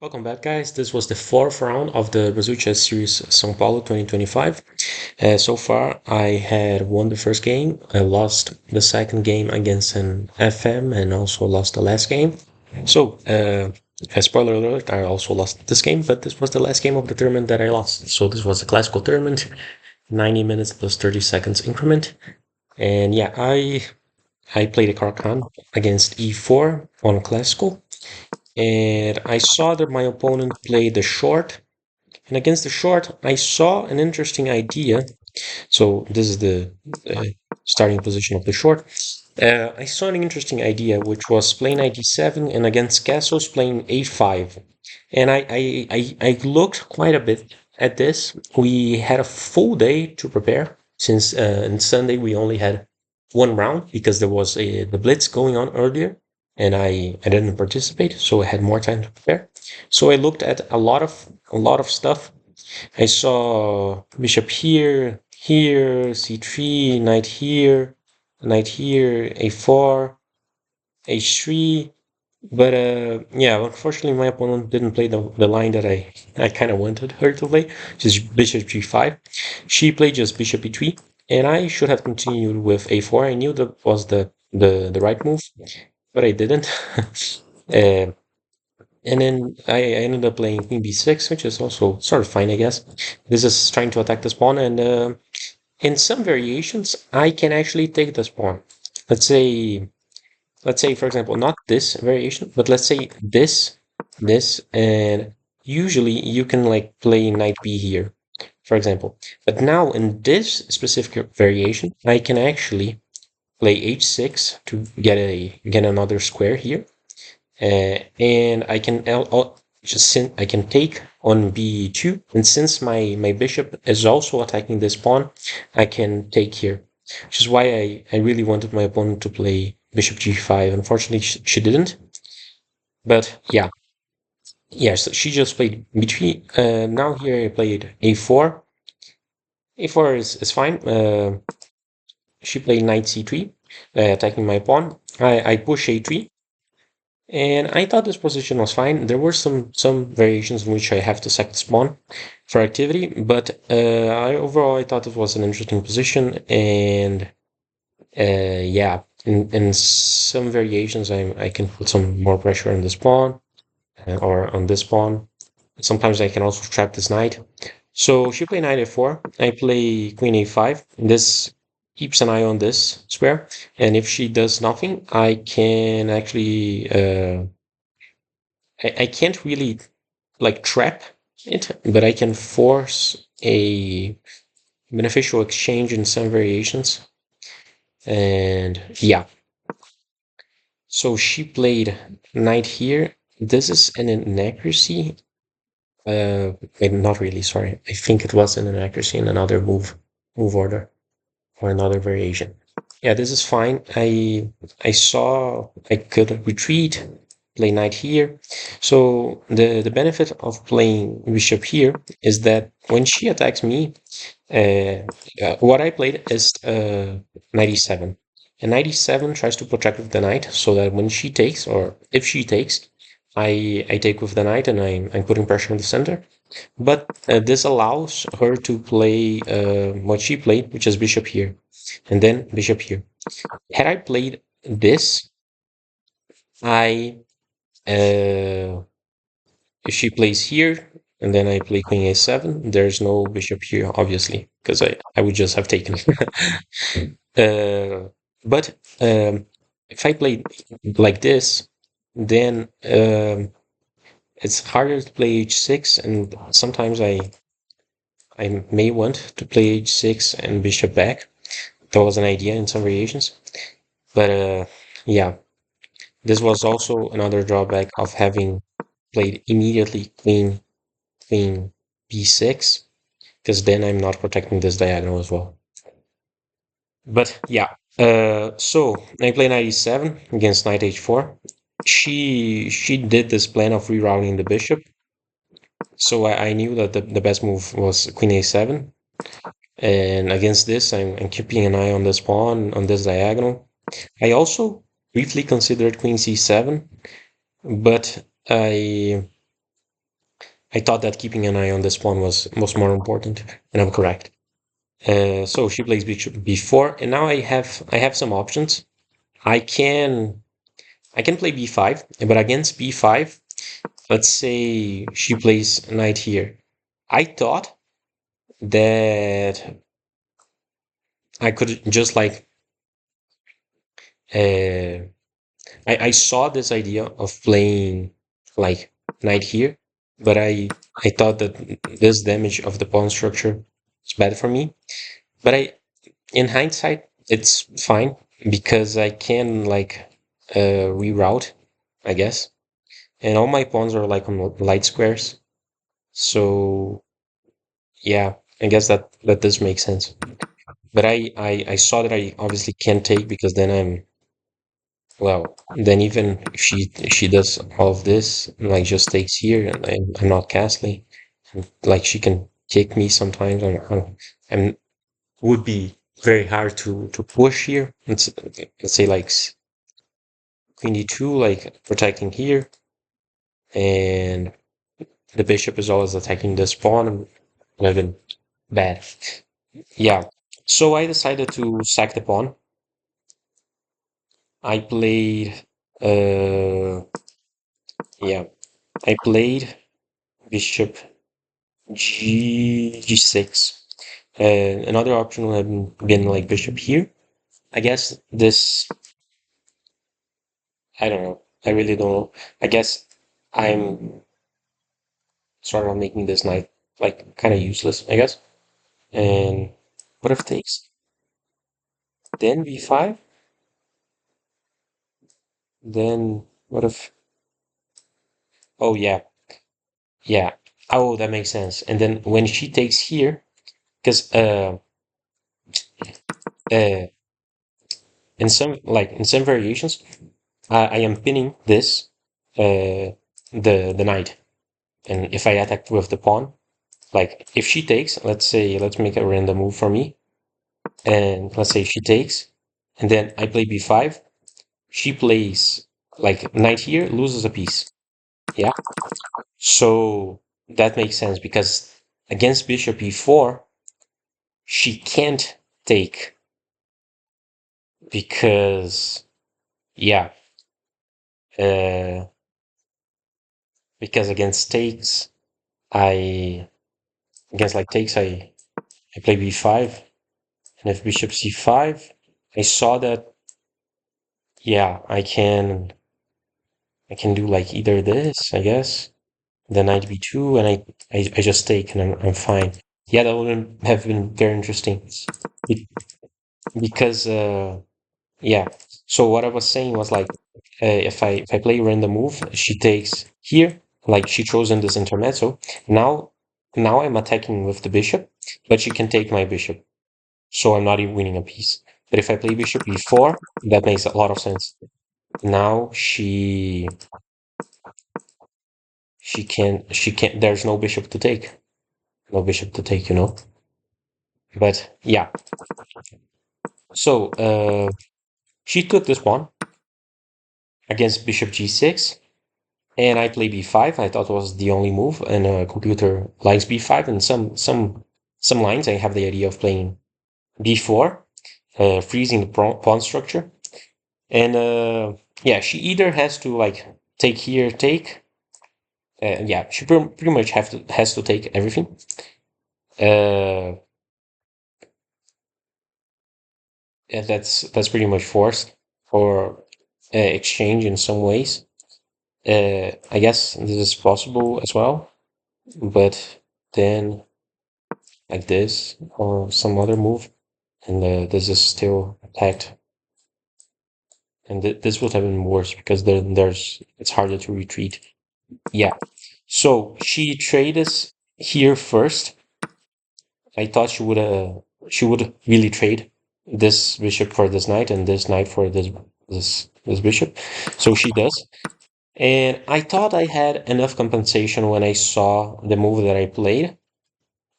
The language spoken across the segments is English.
Welcome back, guys. This was the fourth round of the Brazil Chess Series São Paulo 2025. So far, I had won the first game. I lost the second game against an FM and also lost the last game. So, spoiler alert, I also lost this game, but this was the last game of the tournament that I lost. So this was a classical tournament, 90 minutes plus 30 seconds increment. And yeah, I played a Kann against E4 on classical. And I saw that my opponent played the short. And against the short, I saw an interesting idea. So this is the uh, starting position of the short. I saw an interesting idea, which was playing knight d7 and against castles playing a5. And I looked quite a bit at this. We had a full day to prepare since on Sunday we only had one round because there was the blitz going on earlier and I didn't participate, so I had more time to prepare. So I looked at a lot of stuff. I saw bishop here, here, c3, knight here, a4, h3. But yeah, unfortunately, my opponent didn't play the line that I kind of wanted her to play, which is bishop g5. She played just bishop e3, and I should have continued with a4. I knew that was the right move, but I didn't. uh, and then I ended up playing queen b6, which is also sort of fine, I guess. This is trying to attack the pawn, and in some variations, I can actually take this pawn. Let's say, let's say, for example, not this variation, but let's say this, and usually you can like play knight b here, for example. But now in this specific variation, I can actually play h6 to get another square here, and I can I can take on b2, and since my bishop is also attacking this pawn, I can take here, which is why I really wanted my opponent to play bishop g5. Unfortunately, she didn't. But yeah, so she just played b3. Now here I played a4. A4 is fine. She played knight c3, attacking my pawn. I push a3. And I thought this position was fine. There were some variations in which I have to sack the pawn for activity, but overall I thought it was an interesting position. And yeah, in some variations I can put some more pressure on this pawn or on this pawn. Sometimes I can also trap this knight. So she played knight a4. I play queen a5. This keeps an eye on this square, and if she does nothing, I can actually I can't really like trap it, but I can force a beneficial exchange in some variations. And yeah, so she played knight here. This is an inaccuracy. Not really, sorry. I think it was an inaccuracy in another move order or another variation. Yeah, this is fine. I saw I could retreat, play knight here. So the benefit of playing bishop here is that when she attacks me, what I played is 97. And 97 tries to protect with the knight so that when she takes, or if she takes, I take with the knight and I'm putting pressure on the center. But this allows her to play what she played, which is bishop here, and then bishop here. Had I played this, I if she plays here and then I play queen a7, there's no bishop here, obviously, because I would just have taken. But if I play like this, then it's harder to play h6, and sometimes I may want to play h6 and bishop back. That was an idea in some variations, but yeah, this was also another drawback of having played immediately queen b6, because then I'm not protecting this diagonal as well. But yeah, so I play knight e7 against knight h4. She did this plan of rerouting the bishop, so I knew that the best move was queen a7. And against this, I'm keeping an eye on this pawn, on this diagonal. I also briefly considered queen c7, but I thought that keeping an eye on this pawn was more important, and I'm correct. So she plays bishop b4, and now I have some options. I can I can play b5, but against b5, let's say she plays knight here. I thought that I could just like uh, I saw this idea of playing like knight here, but I thought that this damage of the pawn structure is bad for me. But in hindsight, it's fine because I can like reroute, I guess, and all my pawns are like on light squares. So yeah, I guess that does make sense. But I saw that I obviously can't take because then well, then even if she does all of this, like just takes here, and I'm not castling, and, like she can kick me sometimes, and would be very hard to push here. Let's say like queen d2, like protecting here, and the bishop is always attacking this pawn, and even bad. Yeah. So I decided to sack the pawn. I played, yeah, I played bishop g6. Another option would have been like bishop here. I guess this, I don't know. I really don't know. I guess I'm sort of making this knight like kind of useless, I guess. And what if takes? Then b5? Then what if? Oh, yeah. Yeah. Oh, that makes sense. And then when she takes here, because uh, in some variations, I am pinning this the knight, and if I attack with the pawn, like if she takes, let's make a random move for me, and let's say she takes, and then I play b5, she plays like knight here, loses a piece. Yeah, so that makes sense because against bishop e4, she can't take because yeah, uh, because against takes, I against like takes, I play b5, and if bishop c5, I saw that yeah, I can do like either this, I guess, then knight b2, and I just take and I'm fine. Yeah, that would have been very interesting because yeah. So what I was saying was like if I play random move, she takes here, like she chose in this intermezzo. Now I'm attacking with the bishop, but she can take my bishop, so I'm not even winning a piece. But if I play bishop e4, that makes a lot of sense. Now she can't. There's no bishop to take, no bishop to take, you know. But yeah, so she took this pawn against bishop g6, and I play b5. I thought was the only move, and computer likes b5, and some lines I have the idea of playing b4, freezing the pawn structure, and yeah, she either has to like take here, take. Yeah, she pretty much has to take everything. Uh, and that's pretty much forced for exchange in some ways. I guess this is possible as well, but then like this or some other move, and this is still attacked, and this would have been worse because there's it's harder to retreat. Yeah, so she traded here first. I thought she would really trade this bishop for this knight and this knight for this bishop, so she does. And I thought I had enough compensation when I saw the move that I played,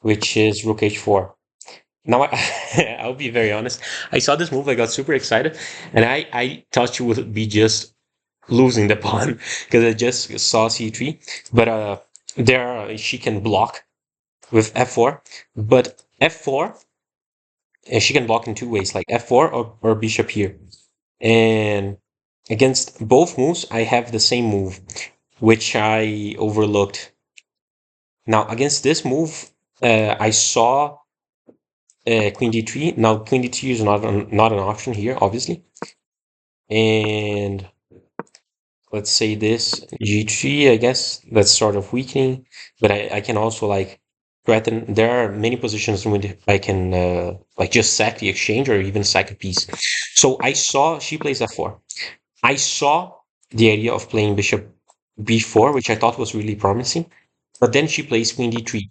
which is rook h4. Now, I'll be very honest. I saw this move, I got super excited, and I thought you would be just losing the pawn because I just saw c3. But there she can block with f4, but f4 she can block in two ways, like f4 or bishop here. And against both moves, I have the same move, which I overlooked. Now against this move, I saw queen d3. Now queen d3 is not an option here, obviously. And let's say this g3, I guess that's sort of weakening, but I can also like threaten. There are many positions in which I can like just sack the exchange or even sack a piece. So I saw she plays f4. I saw the idea of playing bishop b4, which I thought was really promising, but then she plays queen d3.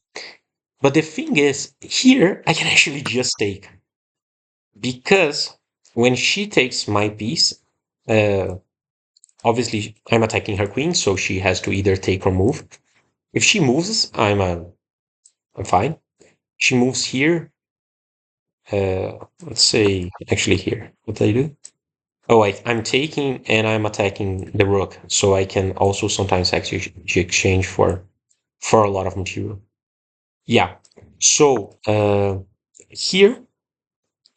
But the thing is, here I can actually just take, because when she takes my piece, uh, obviously I'm attacking her queen, so she has to either take or move. If she moves, I'm fine. She moves here. Let's say actually here. What did I do? Oh, I'm taking and I'm attacking the rook, so I can also sometimes actually exchange for a lot of material. Yeah. So here,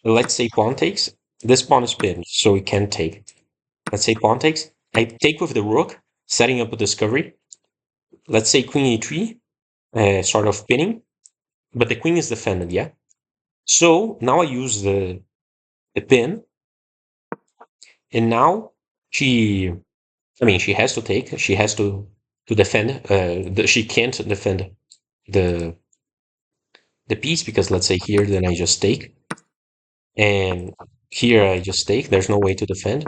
let's say pawn takes. This pawn is pinned, so it can't take. Let's say pawn takes. I take with the rook, setting up a discovery. Let's say queen e3, sort of pinning, but the queen is defended. Yeah. So now I use the pin, and now she, I mean, she has to take. She has to defend. She can't defend the the piece, because let's say here, then I just take, and here I just take. There's no way to defend.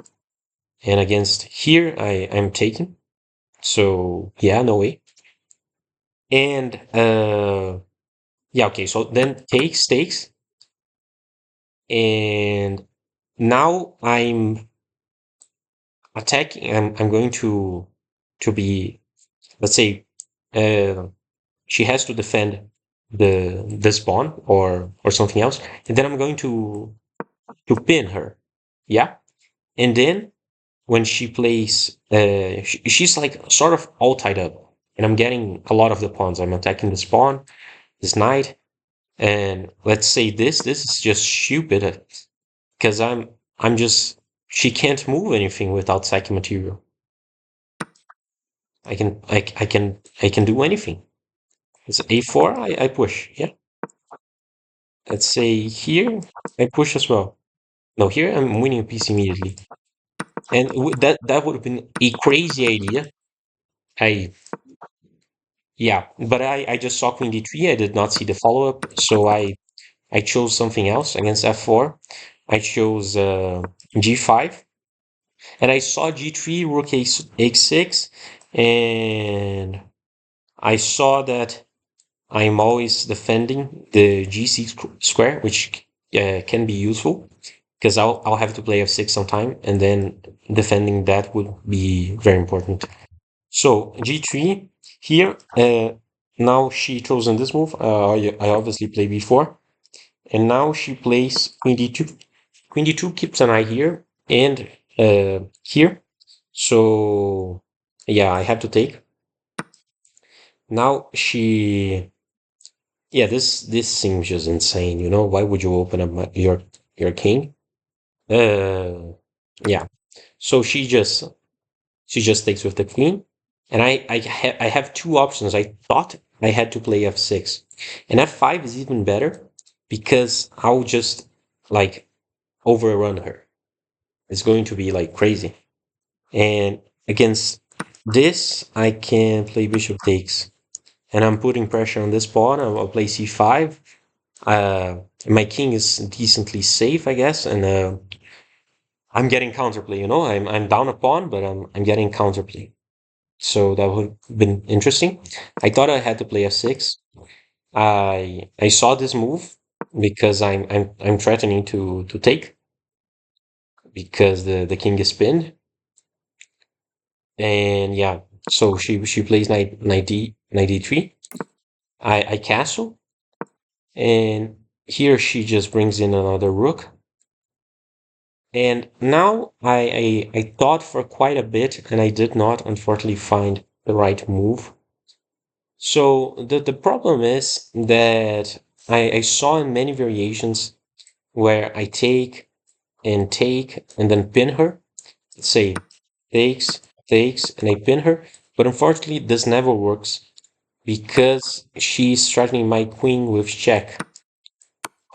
And against here, I'm taking. So yeah, no way. And yeah, okay. So then takes, and now I'm attacking. I'm going to be, let's say, uh, she has to defend this pawn or something else, and then I'm going to pin her. Yeah, and then when she plays, she's like sort of all tied up, and I'm getting a lot of the pawns. I'm attacking this pawn, this knight, and let's say this is just stupid, because I'm just, she can't move anything without sacking material. I can do anything. It's a4. I push. Yeah. Let's say here I push as well. No, here I'm winning a piece immediately, and that would have been a crazy idea. I Yeah, but I just saw queen d3. I did not see the follow up, so I chose something else against f4. I chose g5, and I saw g3 rook h6, and I saw that I'm always defending the g6 square, which can be useful, because I'll have to play f6 sometime, and then defending that would be very important. So g3 here. Now she chosen this move. I obviously play b4, and now she plays queen d2. Queen d2 keeps an eye here and here. So yeah, I have to take. Now she, yeah, this seems just insane. You know, why would you open up your king? Uh, yeah. So she just takes with the queen, and I have two options. I thought I had to play f6, and f5 is even better, because I'll just like overrun her. It's going to be like crazy. And against this, I can play bishop takes, and I'm putting pressure on this pawn. I'll play c5. My king is decently safe, I guess, and I'm getting counterplay. You know, I'm down a pawn, but I'm getting counterplay. So that would have been interesting. I thought I had to play f6. I saw this move because I'm threatening to take, because the king is pinned. And yeah, so she plays knight d3. I castle, and here she just brings in another rook. And now I thought for quite a bit, and I did not unfortunately find the right move. So the problem is that I saw in many variations where I take and then pin her. Let's say takes and I pin her. But unfortunately, this never works because she's threatening my queen with check,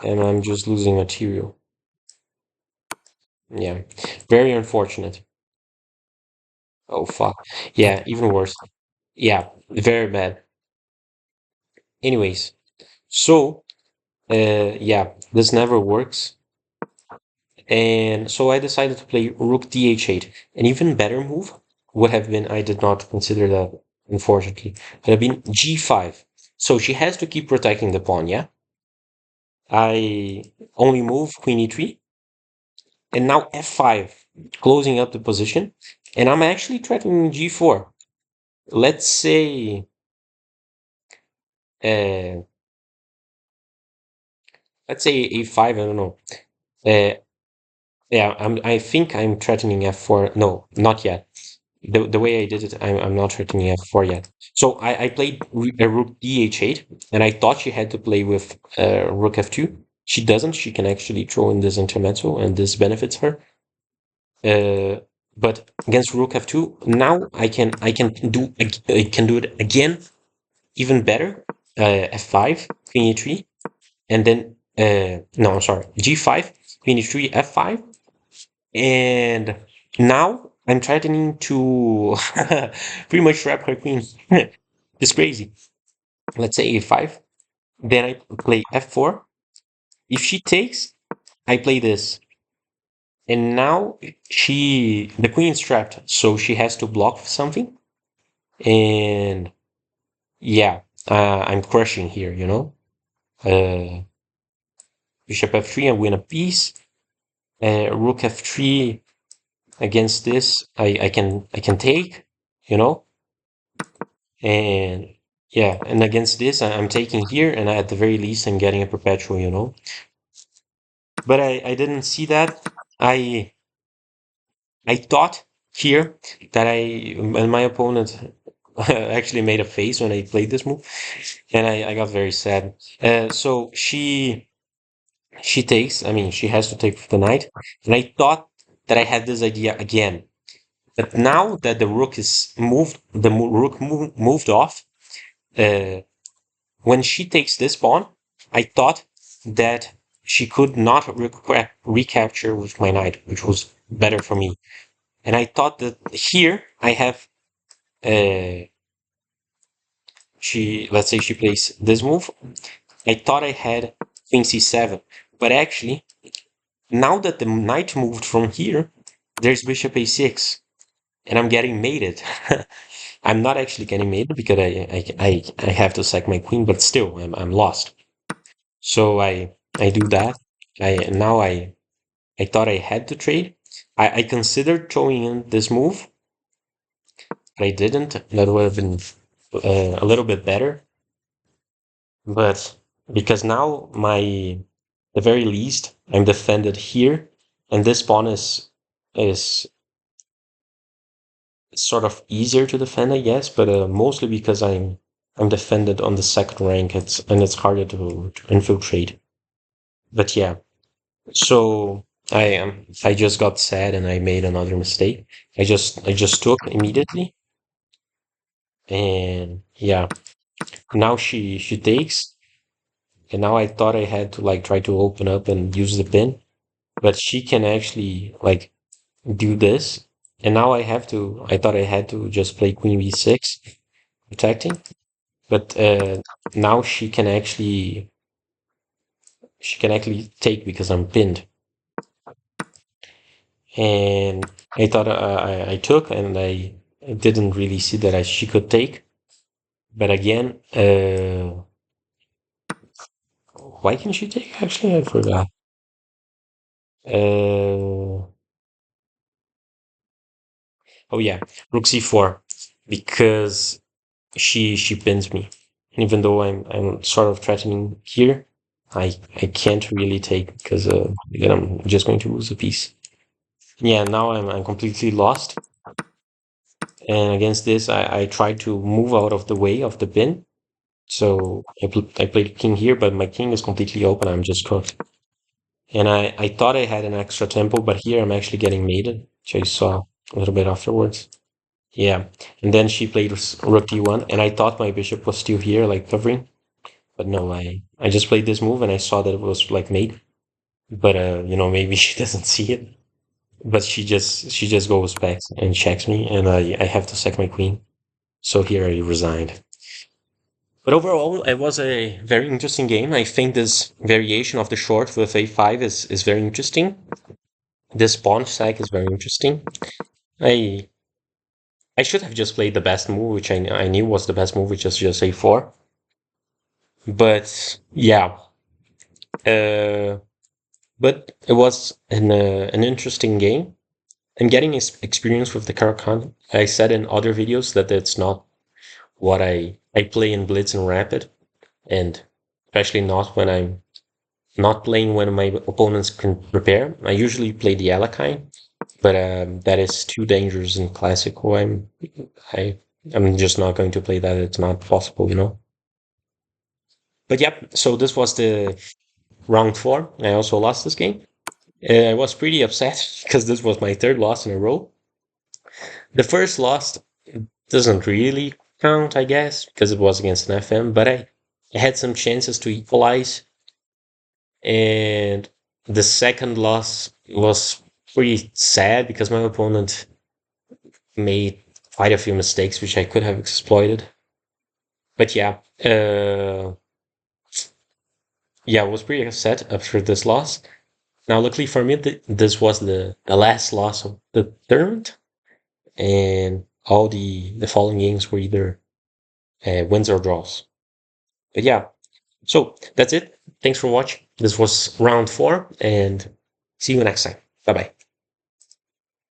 and I'm just losing material. Yeah, very unfortunate. Oh fuck. Yeah, even worse. Yeah, very bad. Anyways, so yeah, this never works. And so I decided to play Rook DH8. An even better move would have been, I did not consider that, unfortunately, would have been G5. So she has to keep protecting the pawn, yeah? I only move Queen E3, and now F5, closing up the position. And I'm actually threatening G4. Let's say, uh, let's say A5, I don't know. Uh, yeah, I think I'm threatening F4. No, not yet. The way I did it, I'm not threatening F4 yet. So I played a Rook DH8, and I thought she had to play with Rook F2. She doesn't. She can actually throw in this intermezzo, and this benefits her. But against Rook F2, now I can do it again, even better. F5, Queen E3, and then no, I'm sorry, G5, Queen E3, F5, and now I'm threatening to pretty much trap her queen. It's crazy. Let's say A5. Then I play F4. If she takes, I play this. And now the queen is trapped, so she has to block something. And yeah, I'm crushing here, you know? Uh, Bishop F3, I win a piece. Rook F3 against this, I can take, you know? And yeah, and against this, I'm taking here, and at the very least, I'm getting a perpetual, you know. But I didn't see that. I I thought here that and my opponent actually made a face when I played this move, and I got very sad. So she takes. I mean, she has to take the knight, and I thought that I had this idea again. But now that the rook is moved, moved off. Uh, When she takes this pawn, I thought that she could not recapture with my knight, which was better for me. And I thought that here I have uh, let's say she plays this move. I thought I had Queen C7, but actually now that the knight moved from here, there's Bishop A6, and I'm getting mated. I'm not actually getting mated because I have to sack my queen, but still I'm lost. So I do that. I thought I had to trade. I considered throwing in this move, but I didn't. That would have been a little bit better. But because now the very least, I'm defended here, and this pawn is sort of easier to defend, I guess. But mostly because I'm defended on the second rank. It's harder to infiltrate. But yeah. So I just got sad and I made another mistake. I just took immediately, and yeah, now she takes, and now I thought I had to like try to open up and use the pin, but she can actually like do this, and now I thought I had to just play Queen B6 protecting, but now she can actually take because I'm pinned. And I thought I took, and I didn't really see that she could take. But again, why can she take? Actually, I forgot. Uh, oh yeah, Rook C4, because she pins me. And even though I'm sort of threatening here, I can't really take because then I'm just going to lose a piece. Yeah, now I'm completely lost. And against this, I try to move out of the way of the pin. So I played king here, but my king is completely open. I'm just cooked. And I thought I had an extra tempo, but here I'm actually getting mated, which I saw a little bit afterwards. Yeah. And then she played rook d1, and I thought my bishop was still here, like covering. But no, I just played this move and I saw that it was like mate. But maybe she doesn't see it. But she just goes back and checks me, and I have to sack my queen. So here I resigned. But overall, it was a very interesting game. I think this variation of the short with a5 is very interesting. This pawn sack is very interesting. I I should have just played the best move, which I knew was the best move, which is just a4. But yeah, uh, but it was an interesting game. I'm getting experience with the Caro. I said in other videos that it's not what I play in Blitz and Rapid, and especially not when I'm not playing when my opponents can prepare. I usually play the Alakine, but that is too dangerous in Classical. I I'm just not going to play that. It's not possible. But yep. So this was the round four. I also lost this game. I was pretty upset because this was my third loss in a row. The first loss doesn't really count, I guess, because it was against an FM, but I had some chances to equalize. And the second loss was pretty sad because my opponent made quite a few mistakes, which I could have exploited. But yeah, I was pretty upset after this loss. Now, luckily for me, this was the last loss of the tournament, and all the following games were either wins or draws. But yeah, so that's it. Thanks for watching. This was round four, and see you next time. Bye bye.